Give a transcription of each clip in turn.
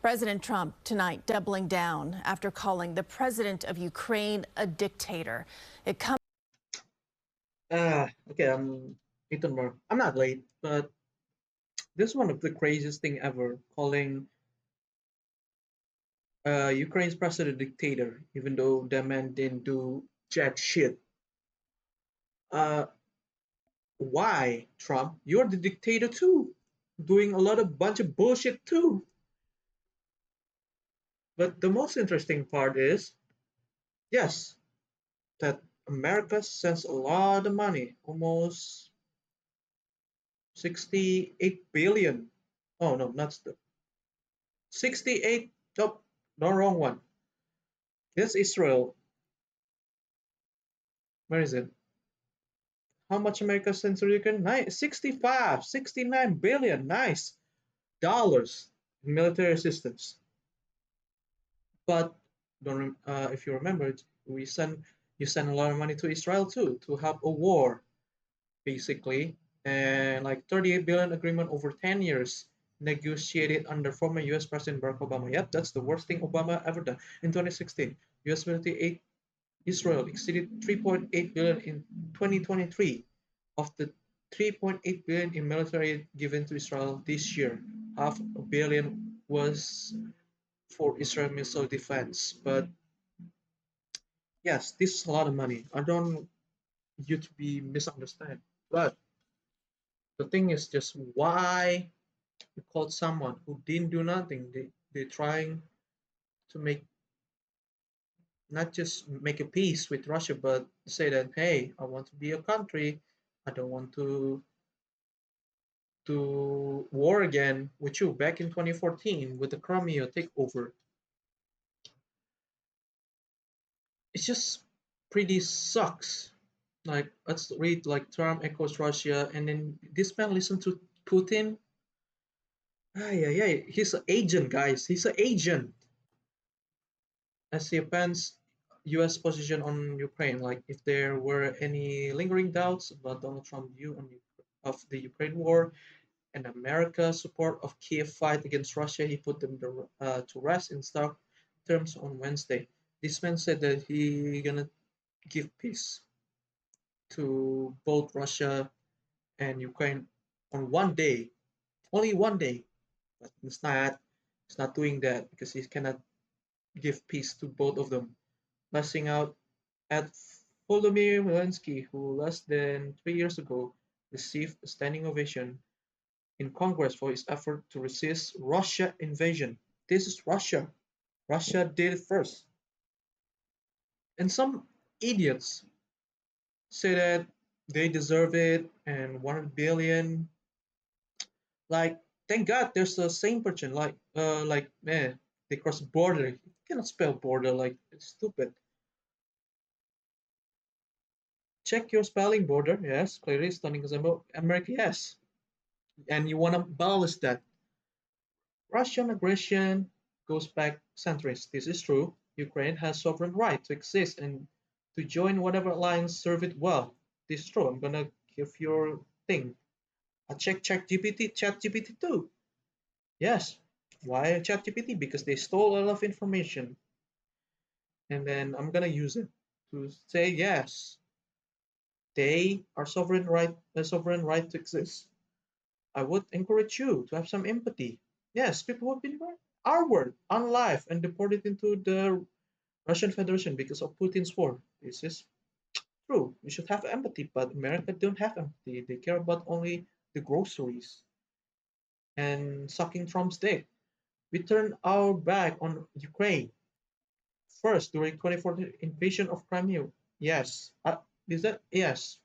President Trump tonight doubling down after calling the president of Ukraine a dictator. It comes Okay, I'm Ethan Moore. I'm not late, but this is one of the craziest thing ever, calling Ukraine's president a dictator, even though the man didn't do jack shit. Uh, why, Trump? You're the dictator too, doing a lot of bunch of bullshit too. But the most interesting part is, yes, that America sends a lot of money, almost 68 billion. Oh no, not the 68. Nope, no, wrong one. That's Israel. Where is it? How much America sends to Ukraine? 65, 69 billion. Nice dollars in military assistance. But don't if you remember, we send you send a lot of money to Israel too to help a war, basically, and like 38 billion agreement over 10 years negotiated under former U.S. President Barack Obama. Yep, that's the worst thing Obama ever done. In 2016, U.S. military aid Israel exceeded 3.8 billion in 2023. Of the 3.8 billion in military aid given to Israel this year, half a billion was for Israel missile defense. But yes, this is a lot of money. I don't want you to be misunderstood. But the thing is just why you called someone who didn't do nothing. They're trying to make not just make a peace with Russia, but say that hey, I want to be a country. I don't want to war again with you back in 2014 with the Crimea takeover. It just pretty sucks. Like let's read like Trump echoes Russia, and then this man listen to Putin. Ah, yeah. He's an agent, guys. He's an agent. As he appends U.S. position on Ukraine, like if there were any lingering doubts about Donald Trump's view on of the Ukraine war and America's support of Kiev fight against Russia, he put them to rest in stark terms on Wednesday. This man said that he gonna give peace to both Russia and Ukraine on one day, only one day. But it's not doing that because he cannot give peace to both of them, lashing out at Volodymyr Zelensky, who less than 3 years ago received a standing ovation in Congress for his effort to resist Russia invasion. This is Russia. Russia did it first. And some idiots say that they deserve it and 100 billion. Like, thank God there's the same person. Like man, they cross border. You cannot spell border like it's stupid. Check your spelling border. Yes, clearly stunning example. America, yes. And you want to abolish that. Russian aggression goes back centuries. This is true. Ukraine has sovereign right to exist and to join whatever alliance serve it well. This is true. I'm gonna give your thing. I check ChatGPT too. Yes. Why ChatGPT? Because they stole a lot of information. And then I'm gonna use it to say yes. They are sovereign right to exist. I would encourage you to have some empathy. Yes, people have been armored, unalive, and deported into the Russian Federation because of Putin's war. This is true. You should have empathy, but America don't have empathy. They care about only the groceries and sucking Trump's dick. We turned our back on Ukraine first during 2014 invasion of Crimea. Yes. Is that yes?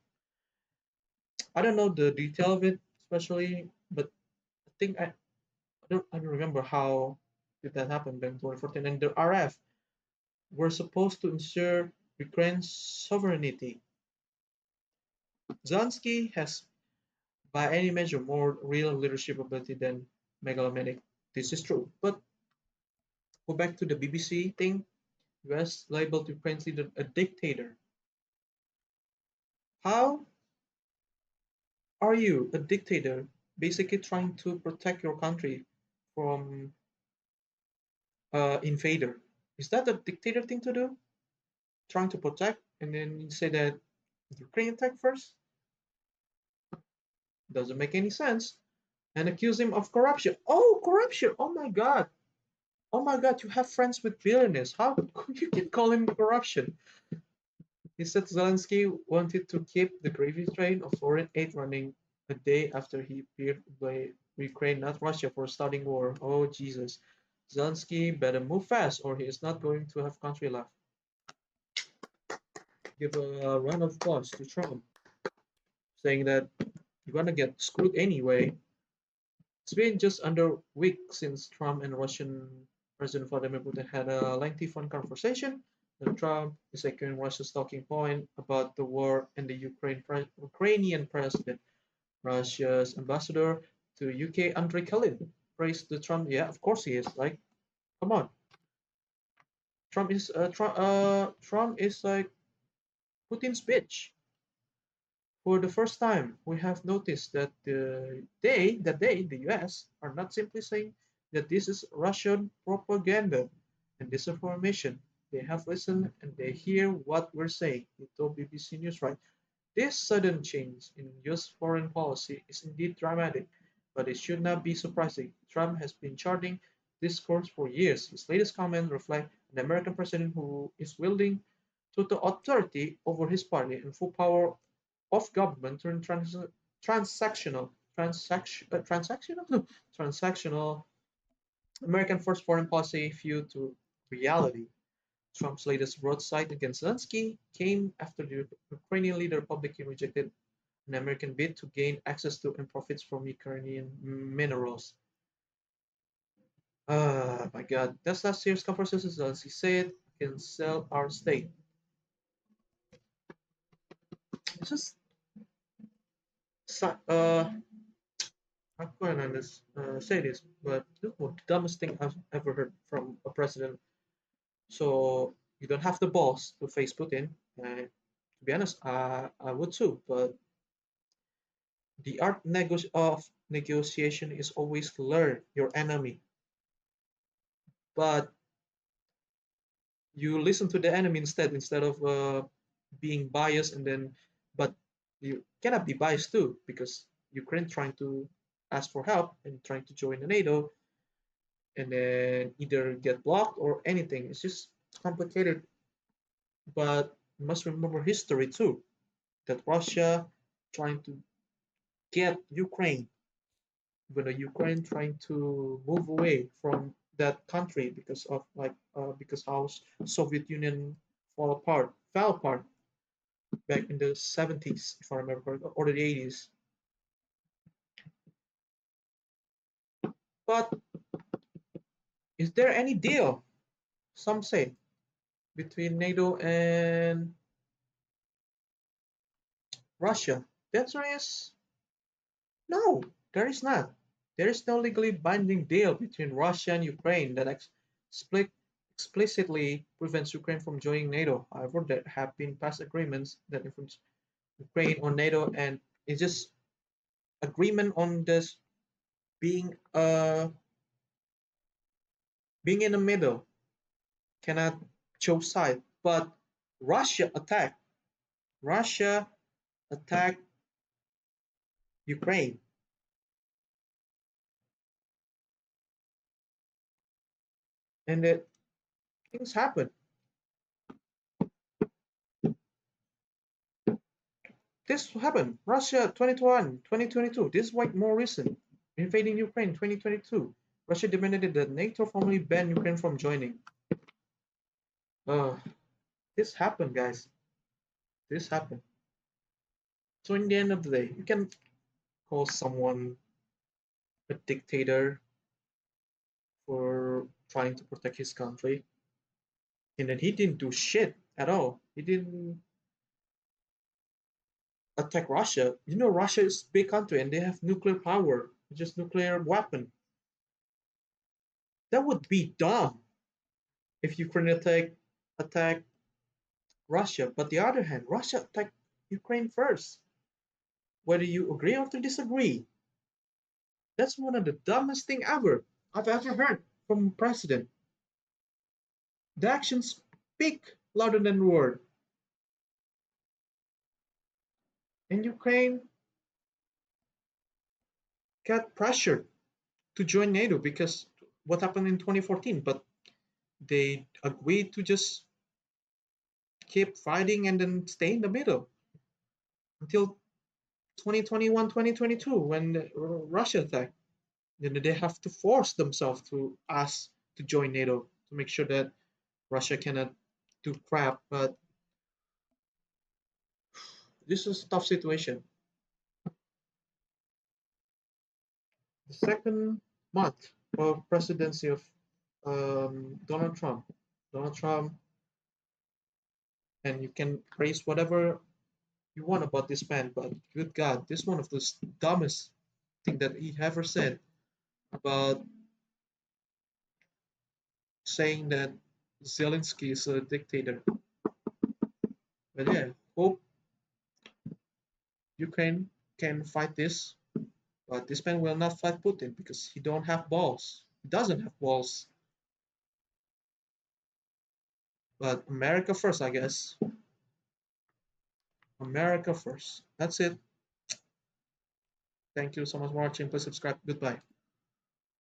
I don't know the detail of it, especially, but I think I don't remember how did that happen back in 2014. And the RF were supposed to ensure Ukraine's sovereignty. Zelensky has, by any measure, more real leadership ability than megalomaniac. This is true. But go back to the BBC thing. US labeled Ukraine's leader a dictator. How are you a dictator? Basically trying to protect your country from invader. Is that a dictator thing to do? Trying to protect and then you say that Ukraine attack first? Doesn't make any sense. And accuse him of corruption. Oh, corruption! Oh my God! Oh my God! You have friends with billionaires. How you can call him corruption? He said Zelensky wanted to keep the gravy train of foreign aid running a day after he appeared to blame Ukraine, not Russia, for starting war. Oh Jesus! Zelensky better move fast, or he is not going to have country left. Give a round of applause to Trump, saying that you're gonna get screwed anyway. It's been just under a week since Trump and Russian President Vladimir Putin had a lengthy phone conversation. Then Trump is echoing Russia's talking point about the war and the Ukrainian president. Russia's ambassador to UK, Andrei Kalin, praised the Trump. Yeah, of course he is. Like, come on, Trump is like Putin's bitch. For the first time, we have noticed that the US are not simply saying that this is Russian propaganda and disinformation. They have listened and they hear what we're saying, he told BBC News Right. This sudden change in US foreign policy is indeed dramatic, but it should not be surprising. Trump has been charting this course for years. His latest comments reflect an American president who is wielding total authority over his party and full power of government turned transactional, transactional, transactional American first foreign policy view to reality. Trump's latest broadside against Zelensky came after the Ukrainian leader publicly rejected an American bid to gain access to and profits from Ukrainian minerals. My God, that's last year's conferences. Zelensky said, "Can sell our state." It's just I'm going to say this, but this was the dumbest thing I've ever heard from a president. So you don't have the balls to face Putin. And to be honest, I would too. But the of negotiation is always learn your enemy. But you listen to the enemy instead of being biased and then. But you cannot be biased too because Ukraine trying to ask for help and trying to join the NATO and then either get blocked or anything. It's just complicated. But you must remember history too. That Russia trying to get Ukraine, when the Ukraine trying to move away from that country because how Soviet Union fell apart back in the 70s, if I remember correctly, or the 80s. But is there any deal? Some say between NATO and Russia. The answer is no, there is not. There is no legally binding deal between Russia and Ukraine that explicitly prevents Ukraine from joining NATO. However, there have been past agreements that influence Ukraine on NATO, and it's just agreement on this being being in the middle, cannot choose side. But Russia attacked. Russia attacked Ukraine, and that things happen. This happened. Russia 2021, 2022. This is like more recent. Invading Ukraine 2022. Russia demanded that NATO formally ban Ukraine from joining. Uh, this happened, guys. This happened. So in the end of the day, you can call someone a dictator for trying to protect his country, and then he didn't do shit at all. He didn't attack Russia. You know, Russia is a big country and they have nuclear power, just nuclear weapon. That would be dumb if Ukraine attack Russia. But the other hand, Russia attacked Ukraine first. Whether you agree or to disagree, that's one of the dumbest thing ever I've ever heard from a president. The actions speak louder than word. And Ukraine got pressured to join NATO because what happened in 2014, but they agreed to just keep fighting and then stay in the middle until 2021, 2022 when Russia attacked. Then they have to force themselves to ask to join NATO to make sure that Russia cannot do crap. But this is a tough situation. The second month of presidency of Donald Trump. Donald Trump, and you can praise whatever you want about this man, but good God, this is one of the dumbest thing that he ever said about saying that Zelensky is a dictator. But yeah, hope Ukraine can fight this. But this man will not fight Putin because he don't have balls. He doesn't have balls. But America first, I guess. America first. That's it. Thank you so much for watching. Please subscribe. Goodbye.